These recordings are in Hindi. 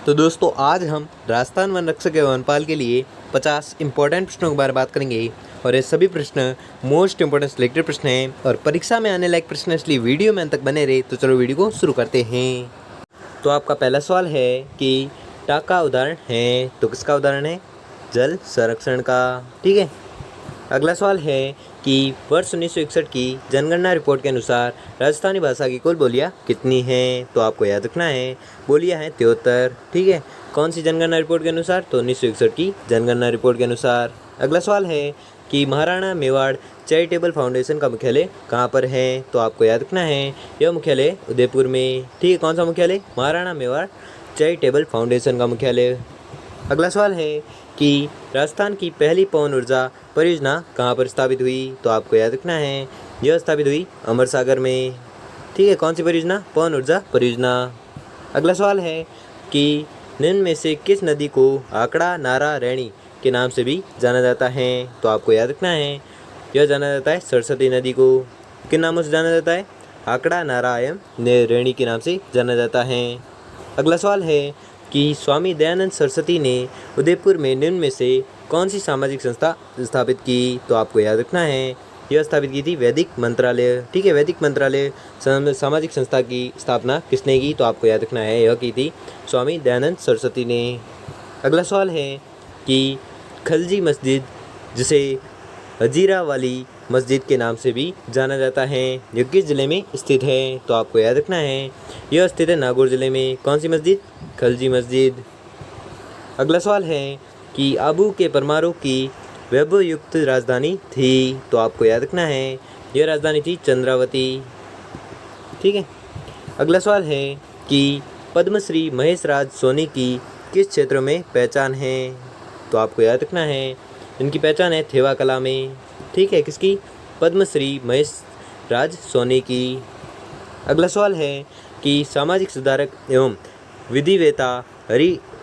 तो दोस्तों आज हम राजस्थान वन रक्षक एवं वनपाल के लिए 50 इंपॉर्टेंट प्रश्नों के बारे में बात करेंगे और ये सभी प्रश्न मोस्ट इंपॉर्टेंट सिलेक्टेड प्रश्न हैं और परीक्षा में आने लायक प्रश्न, इसलिए वीडियो में अंत तक बने रहे। तो चलो वीडियो को शुरू करते हैं। तो आपका पहला सवाल है कि टा का उदाहरण है, तो किसका उदाहरण है? जल संरक्षण का। ठीक है। अगला सवाल है कि वर्ष 1961 की जनगणना रिपोर्ट के अनुसार राजस्थानी भाषा की कुल बोलियाँ कितनी हैं? तो आपको याद रखना है बोलियाँ हैं 73। ठीक है। कौन सी जनगणना रिपोर्ट के अनुसार? तो 1961 की जनगणना रिपोर्ट के अनुसार। अगला सवाल है कि महाराणा मेवाड़ चैरिटेबल फाउंडेशन का मुख्यालय कहाँ पर है? तो आपको याद रखना है यह मुख्यालय उदयपुर में। ठीक है। कौन सा मुख्यालय? महाराणा मेवाड़ चैरिटेबल फाउंडेशन का मुख्यालय। अगला सवाल है कि राजस्थान की पहली पवन ऊर्जा परियोजना कहाँ पर स्थापित हुई? तो आपको याद रखना है यह स्थापित हुई अमर सागर में। ठीक है। कौन सी परियोजना? पवन ऊर्जा परियोजना। अगला सवाल है कि निम्न में से किस नदी को आकड़ा नारा रैणी के नाम से भी जाना जाता है? तो आपको याद रखना है यह जाना जाता है सरस्वती नदी को। किन नामों से जाना जाता है? आकड़ा नारा एवं रैणी के नाम से जाना जाता है। अगला सवाल है कि स्वामी दयानंद सरस्वती ने उदयपुर में निम्न में से कौन सी सामाजिक संस्था स्थापित की? तो आपको याद रखना है यह स्थापित की थी वैदिक मंत्रालय। ठीक है। वैदिक मंत्रालय सामाजिक संस्था की स्थापना किसने की? तो आपको याद रखना है यह की थी स्वामी दयानंद सरस्वती ने। अगला सवाल है कि खलजी मस्जिद, जिसे हजीरा वाली मस्जिद के नाम से भी जाना जाता है, यह किस जिले में स्थित है? तो आपको याद रखना है यह स्थित है नागौर जिले में। कौन सी मस्जिद? खलजी मस्जिद। अगला सवाल है कि आबू के परमाणु की वैभव युक्त राजधानी थी? तो आपको याद रखना है यह राजधानी थी चंद्रावती। ठीक है। अगला सवाल है कि पद्मश्री महेश राज सोनी की किस क्षेत्र में पहचान है? तो आपको याद रखना है इनकी पहचान है थेवा कला में। ठीक है। किसकी? पद्मश्री महेश राज सोनी की। अगला सवाल है कि सामाजिक सुधारक एवं विधिवेता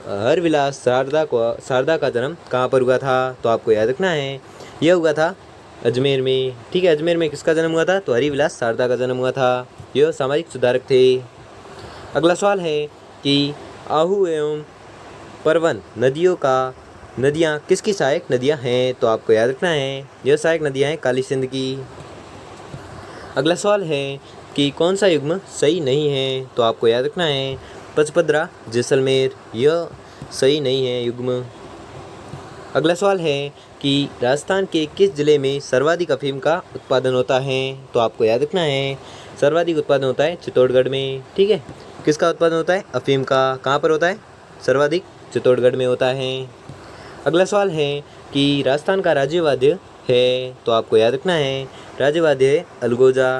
हरविलास शारदा का जन्म कहाँ पर हुआ था? तो आपको याद रखना है यह हुआ था अजमेर में। ठीक है। अजमेर में किसका जन्म हुआ था? तो हरिविलास शारदा का जन्म हुआ था। यह सामाजिक सुधारक थे। अगला सवाल है कि आहू एवं परवन नदियाँ किसकी सहायक नदियाँ हैं? तो आपको याद रखना है यह सहायक नदियाँ हैं काली सिंध की। अगला सवाल है कि कौन सा युग्म सही नहीं है? तो आपको याद रखना है पचपदरा जैसलमेर, यह सही नहीं है युग्म। अगला सवाल है कि राजस्थान के किस जिले में सर्वाधिक अफीम का उत्पादन होता है? तो आपको याद रखना है सर्वाधिक उत्पादन होता है चित्तौड़गढ़ में। ठीक है। किसका उत्पादन होता है? अफीम का। कहाँ पर होता है? सर्वाधिक चित्तौड़गढ़ में होता है। अगला सवाल है कि राजस्थान का राज्य वाद्य है? तो आपको याद रखना है राज्य वाद्य है अलगोजा।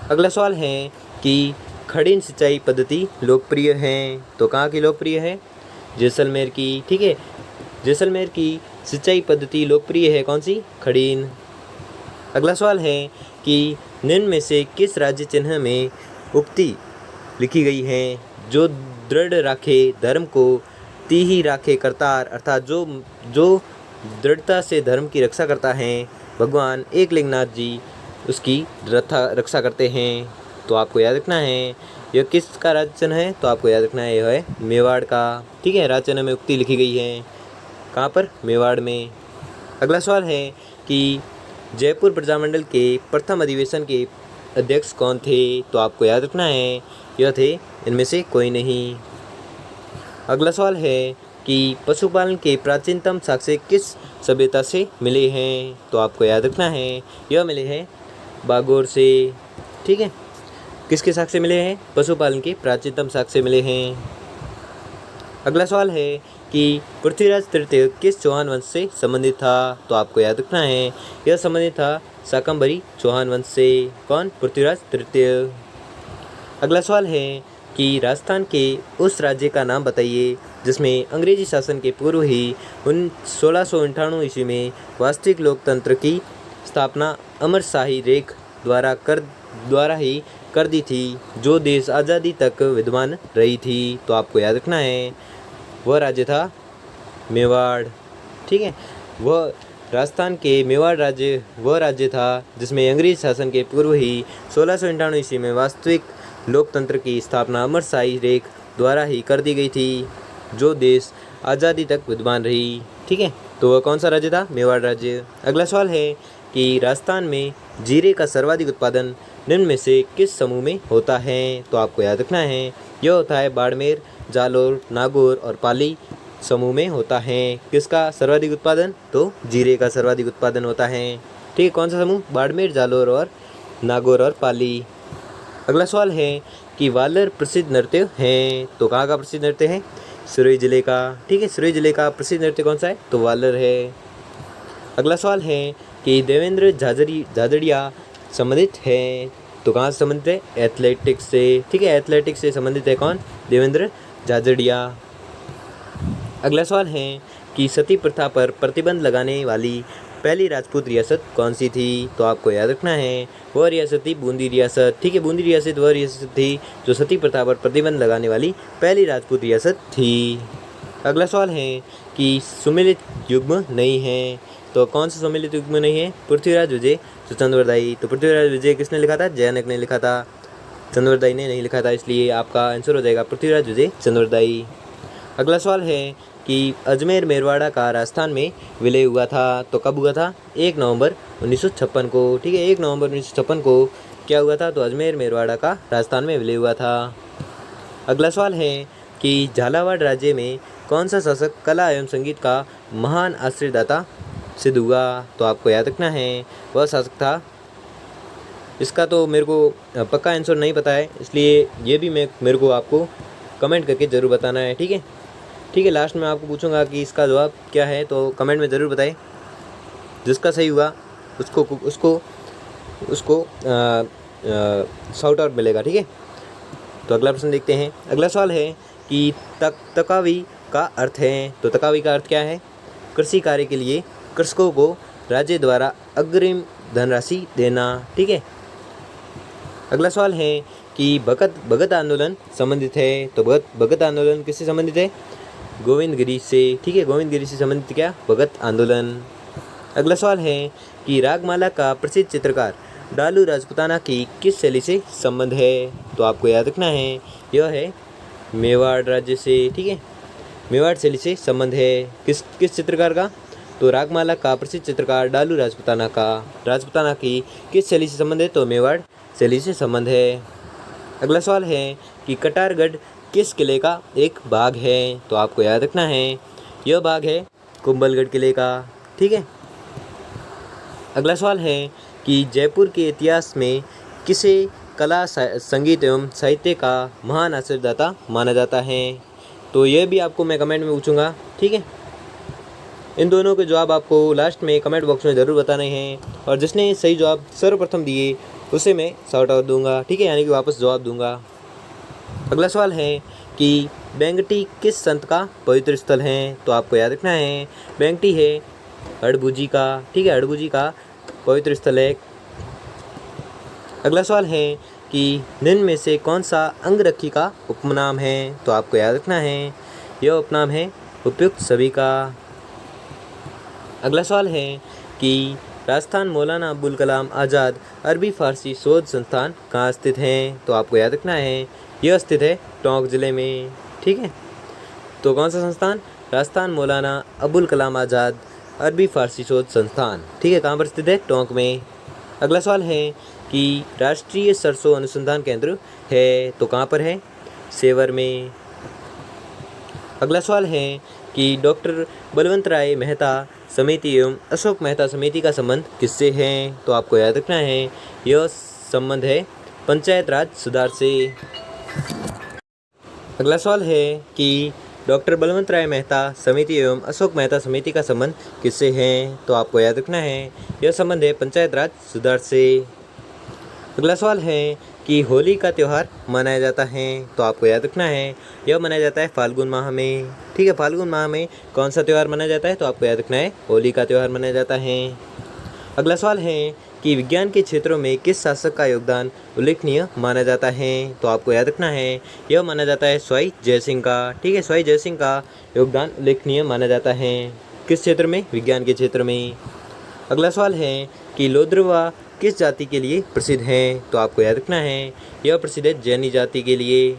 अगला सवाल है कि खड़ीन सिंचाई पद्धति लोकप्रिय है? तो कहाँ की लोकप्रिय है? जैसलमेर की। ठीक है। जैसलमेर की सिंचाई पद्धति लोकप्रिय है कौन सी? खड़ीन। अगला सवाल है कि निम्न में से किस राज्य चिन्ह में उक्ति लिखी गई है? जो दृढ़ राखे धर्म को तीही राखे करतार, अर्थात जो दृढ़ता से धर्म की रक्षा करता है, भगवान एकलिंगनाथ जी उसकी रक्षा करते हैं। तो आपको याद रखना है यह किसका राज्य चिन्ह है? तो आपको याद रखना है यह है मेवाड़ का। ठीक है। राज्य चिन्ह में उक्ति लिखी गई है कहाँ पर? मेवाड़ में। अगला सवाल है कि जयपुर प्रजामंडल के प्रथम अधिवेशन के अध्यक्ष कौन थे? तो आपको याद रखना है यह थे इनमें से कोई नहीं। अगला सवाल है कि पशुपालन के प्राचीनतम साक्ष्य किस सभ्यता से मिले हैं? तो आपको याद रखना है यह मिले हैं बागोर से। ठीक है। किसके साक्ष्य मिले हैं? पशुपालन के प्राचीनतम साक्ष्य मिले हैं। अगला सवाल है कि पृथ्वीराज तृतीय किस चौहान वंश से संबंधित था? तो आपको याद रखना है यह संबंधित था शाकंभरी चौहान वंश से। कौन? पृथ्वीराज तृतीय। अगला सवाल है कि राजस्थान के उस राज्य का नाम बताइए जिसमें अंग्रेजी शासन के पूर्व ही 1698 ईस्वी में वास्तविक लोकतंत्र की स्थापना अमर शाही रेख द्वारा ही कर दी थी, जो देश आज़ादी तक विद्यमान रही थी। तो आपको याद रखना है वह राज्य था मेवाड़। ठीक है। वह राजस्थान के मेवाड़ राज्य वह राज्य था जिसमें अंग्रेज शासन के पूर्व ही 1698 ईस्वी में वास्तविक लोकतंत्र की स्थापना अमर शाही रेख द्वारा ही कर दी गई थी जो देश आज़ादी तक विद्यमान रही। ठीक है, तो वह कौन सा राज्य था? मेवाड़ राज्य। अगला सवाल है कि राजस्थान में जीरे का सर्वाधिक उत्पादन निम्न में से किस समूह में होता है? तो आपको याद रखना है यह होता है बाड़मेर, जालोर, नागौर और पाली समूह में होता है। किसका सर्वाधिक उत्पादन? तो जीरे का सर्वाधिक उत्पादन होता है। ठीक है, कौन सा समूह? बाड़मेर, जालोर और नागौर और पाली। अगला सवाल है कि वालर प्रसिद्ध नृत्य हैं, तो कहाँ का प्रसिद्ध नृत्य है? सिरोही जिले का। ठीक है, सिरोही जिले का प्रसिद्ध नृत्य कौन सा है? तो वालर है। अगला सवाल है कि देवेंद्र झाझड़िया संबंधित है, तो कहाँ से संबंधित है? एथलेटिक्स से। ठीक है, एथलेटिक्स से संबंधित है कौन? देवेंद्र झाझड़िया। अगला सवाल है कि सती प्रथा पर प्रतिबंध लगाने वाली पहली राजपूत रियासत कौन सी थी? तो आपको याद रखना है वह रियासत थी बूंदी रियासत। ठीक है, बूंदी रियासत वह रियासत थी जो सती प्रथा पर प्रतिबंध लगाने वाली पहली राजपूत रियासत थी। अगला सवाल है कि सुमेलित युग्म नहीं है, तो कौन सा सुमेलित युग्म नहीं है? पृथ्वीराज विजय चंद्रवरदाई। तो पृथ्वीराज विजय किसने लिखा था? जैनक ने लिखा था, चंद्रवरदाई ने नहीं लिखा था, इसलिए आपका आंसर हो जाएगा पृथ्वीराज विजय चंद्रवरदाई। अगला सवाल है कि अजमेर मेरवाड़ा का राजस्थान में विलय हुआ था, तो कब हुआ था? 1 नवंबर 1956 को। ठीक है, 1 नवंबर 1956 को क्या हुआ था? तो अजमेर मेरवाड़ा का राजस्थान में विलय हुआ था। अगला सवाल है कि झालावाड़ राज्य में कौन सा शासक कला एवं संगीत का महान आश्रयदाता सिद्ध हुआ? तो आपको याद रखना है वह शासक था, इसका तो मेरे को पक्का आंसर नहीं पता है, इसलिए ये भी मेरे को आपको कमेंट करके ज़रूर बताना है। ठीक है, ठीक है, लास्ट में आपको पूछूंगा कि इसका जवाब क्या है, तो कमेंट में ज़रूर बताएं। जिसका सही हुआ उसको शाउट आउट मिलेगा। ठीक है, तो अगला प्रश्न देखते हैं। अगला सवाल है कि तकावी का अर्थ है, तो तकावी का अर्थ क्या है? कृषि कार्य के लिए कृषकों को राज्य द्वारा अग्रिम धनराशि देना। ठीक है, अगला सवाल है कि भगत आंदोलन संबंधित है, तो भगत आंदोलन किससे संबंधित है? गोविंद गिरी से। ठीक है, गोविंद गिरी से संबंधित क्या? भगत आंदोलन। अगला सवाल है कि रागमाला का प्रसिद्ध चित्रकार डालू राजपुताना की किस शैली से संबंध है? तो आपको याद रखना है यह है मेवाड़ राज्य से। ठीक है, मेवाड़ शैली से संबंध है। किस चित्रकार का? तो रागमाला का प्रसिद्ध चित्रकार डालू राजपुताना की किस शैली से संबंध है? तो मेवाड़ शैली से संबंध है। अगला सवाल है कि कटारगढ़ किस किले का एक भाग है? तो आपको याद रखना है यह भाग है कुंभलगढ़ किले का। ठीक है, अगला सवाल है कि जयपुर के इतिहास में किसे कला संगीत एवं साहित्य का महान आश्रयदाता माना जाता है? तो यह भी आपको मैं कमेंट में पूछूंगा। ठीक है, इन दोनों के जवाब आपको लास्ट में कमेंट बॉक्स में ज़रूर बताने हैं, और जिसने सही जवाब सर्वप्रथम दिए उसे मैं शाउट आउट दूंगा। ठीक है, यानी कि वापस जवाब दूंगा। अगला सवाल है कि बेंगटी किस संत का पवित्र स्थल है? तो आपको याद रखना है बेंगटी है हड़बूजी का। ठीक है, हड़बूजी का पवित्र स्थल है। अगला सवाल है कि निम्न में से कौन सा अंगरक्षी का उपनाम है? तो आपको याद रखना है यह उपनाम है उपयुक्त सभी का। अगला सवाल है कि राजस्थान मौलाना अबुल कलाम आज़ाद अरबी फ़ारसी शोध संस्थान कहाँ स्थित है? तो आपको याद रखना है यह स्थित है टोंक ज़िले में। ठीक है, तो कौन सा संस्थान? राजस्थान मौलाना अबुल कलाम आज़ाद अरबी फ़ारसी शोध संस्थान। ठीक है, कहाँ पर स्थित है? टोंक में। अगला सवाल है कि राष्ट्रीय सरसों अनुसंधान केंद्र है, तो कहाँ पर है? सेवर में। अगला सवाल है कि डॉक्टर बलवंत राय मेहता समिति एवं अशोक मेहता समिति का संबंध किससे है? तो आपको याद रखना है यह संबंध है पंचायत राज सुधार से। अगला सवाल है कि डॉक्टर बलवंत राय मेहता समिति एवं अशोक मेहता समिति का संबंध किससे है? तो आपको याद रखना है यह संबंध है पंचायत राज सुधार से। अगला सवाल है कि होली का त्यौहार मनाया जाता है, तो आपको याद रखना है यह मनाया जाता है फाल्गुन माह में। ठीक है, फाल्गुन माह में कौन सा त्यौहार मनाया जाता है? तो आपको याद रखना है होली का त्यौहार मनाया जाता है। अगला सवाल है कि विज्ञान के क्षेत्रों में किस शासक का योगदान उल्लेखनीय माना जाता है? तो आपको याद रखना है यह माना जाता है स्वाई जयसिंह का। ठीक है, स्वाई जयसिंह का योगदान उल्लेखनीय माना जाता है। किस क्षेत्र में? विज्ञान के क्षेत्र में। अगला सवाल है कि लोद्रवा किस जाति के लिए प्रसिद्ध है? तो आपको याद रखना है यह प्रसिद्ध है जैनी जाति के लिए।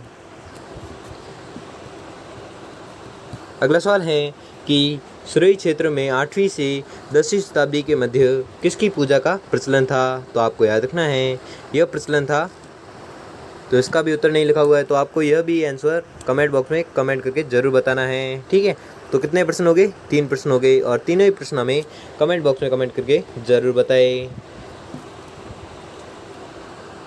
अगला सवाल है कि सुरई क्षेत्र में 8वीं से 10वीं शताब्दी के मध्य किसकी पूजा का प्रचलन था? तो आपको याद रखना है यह प्रचलन था, तो इसका भी उत्तर नहीं लिखा हुआ है, तो आपको यह भी आंसर कमेंट बॉक्स में कमेंट करके ज़रूर बताना है। ठीक है, तो कितने प्रश्न हो गए? 3 प्रश्न हो गए, और तीनों ही प्रश्न हमें कमेंट बॉक्स में कमेंट करके ज़रूर बताएं।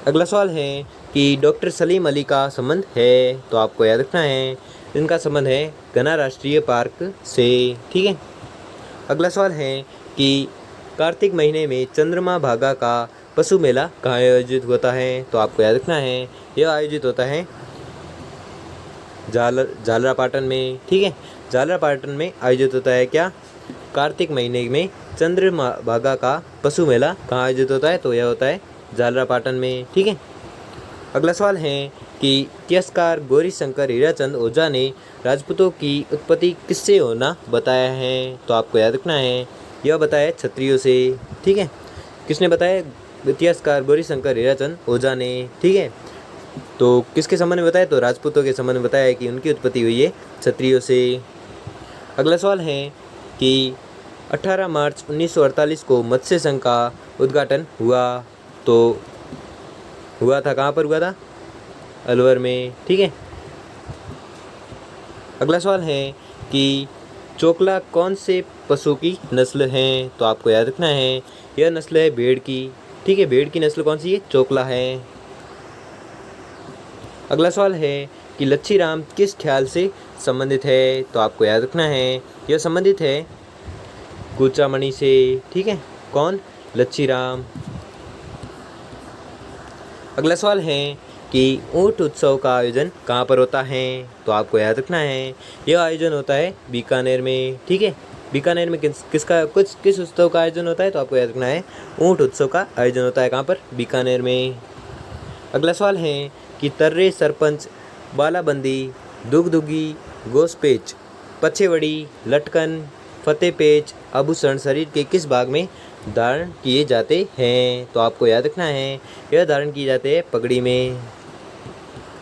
अगला सवाल है कि डॉक्टर सलीम अली का संबंध है? तो आपको याद रखना है इनका संबंध है घना राष्ट्रीय पार्क से। ठीक है, अगला सवाल है कि कार्तिक महीने में चंद्रमा भागा का पशु मेला कहाँ आयोजित होता है? तो आपको याद रखना है यह आयोजित होता है झालरापाटन में। ठीक है, झालरापाटन में आयोजित होता है क्या? कार्तिक महीने में चंद्रमा भागा का पशु मेला कहाँ आयोजित होता है? तो यह होता है झालरापाटन में। ठीक है, अगला सवाल है कि इतिहासकार गौरीशंकर हीराचंद ओझा ने राजपूतों की उत्पत्ति किससे होना बताया है? तो आपको याद रखना है यह बताया क्षत्रियों से। ठीक है, किसने बताया? इतिहासकार गौरीशंकर हीराचंद ओझा ने। ठीक है, तो किसके संबंध में बताया? तो राजपूतों के संबंध में बताया कि उनकी उत्पत्ति हुई है क्षत्रियों से। अगला सवाल है कि 18 मार्च 1948 को मत्स्य संघ का उद्घाटन हुआ, तो हुआ था कहाँ पर हुआ था? अलवर में। ठीक है, अगला सवाल है कि चोकला कौन से पशु की नस्ल है? तो आपको याद रखना है यह नस्ल है भेड़ की। ठीक है, भेड़ की नस्ल कौन सी है? चोकला है। अगला सवाल है कि लच्छी राम किस ख्याल से संबंधित है? तो आपको याद रखना है यह संबंधित है कूचामणि से। ठीक है, कौन? लच्छी राम। अगला सवाल है कि ऊंट उत्सव का आयोजन कहाँ पर होता है? तो आपको याद रखना है यह आयोजन होता है बीकानेर में। ठीक है, बीकानेर में किस उत्सव का आयोजन होता है? तो आपको याद रखना है ऊंट उत्सव का आयोजन होता है कहाँ पर? बीकानेर में। अगला सवाल है कि तर्रे, सरपंच, बालाबंदी, दुगदुगी, गोसपेच, पछेवड़ी, लटकन, फतेहपेच आभूषण शरीर के किस भाग में धारण किए जाते हैं? तो आपको याद रखना है यह धारण किए जाते हैं पगड़ी में।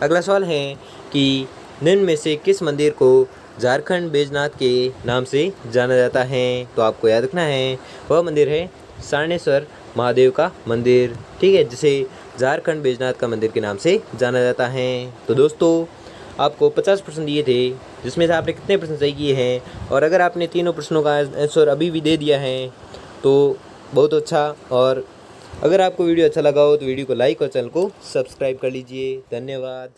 अगला सवाल है कि निम्न में से किस मंदिर को झारखंड बैजनाथ के नाम से जाना जाता है? तो आपको याद रखना है वह मंदिर है सारनेश्वर महादेव का मंदिर। ठीक है, जिसे झारखंड बैजनाथ का मंदिर के नाम से जाना जाता है। तो दोस्तों, आपको 50 प्रश्न दिए थे, जिसमें से आपने कितने प्रश्न सही किए हैं? और अगर आपने तीनों प्रश्नों का आंसर अभी भी दे दिया है तो बहुत अच्छा। और अगर आपको वीडियो अच्छा लगा हो तो वीडियो को लाइक और चैनल को सब्सक्राइब कर लीजिए। धन्यवाद।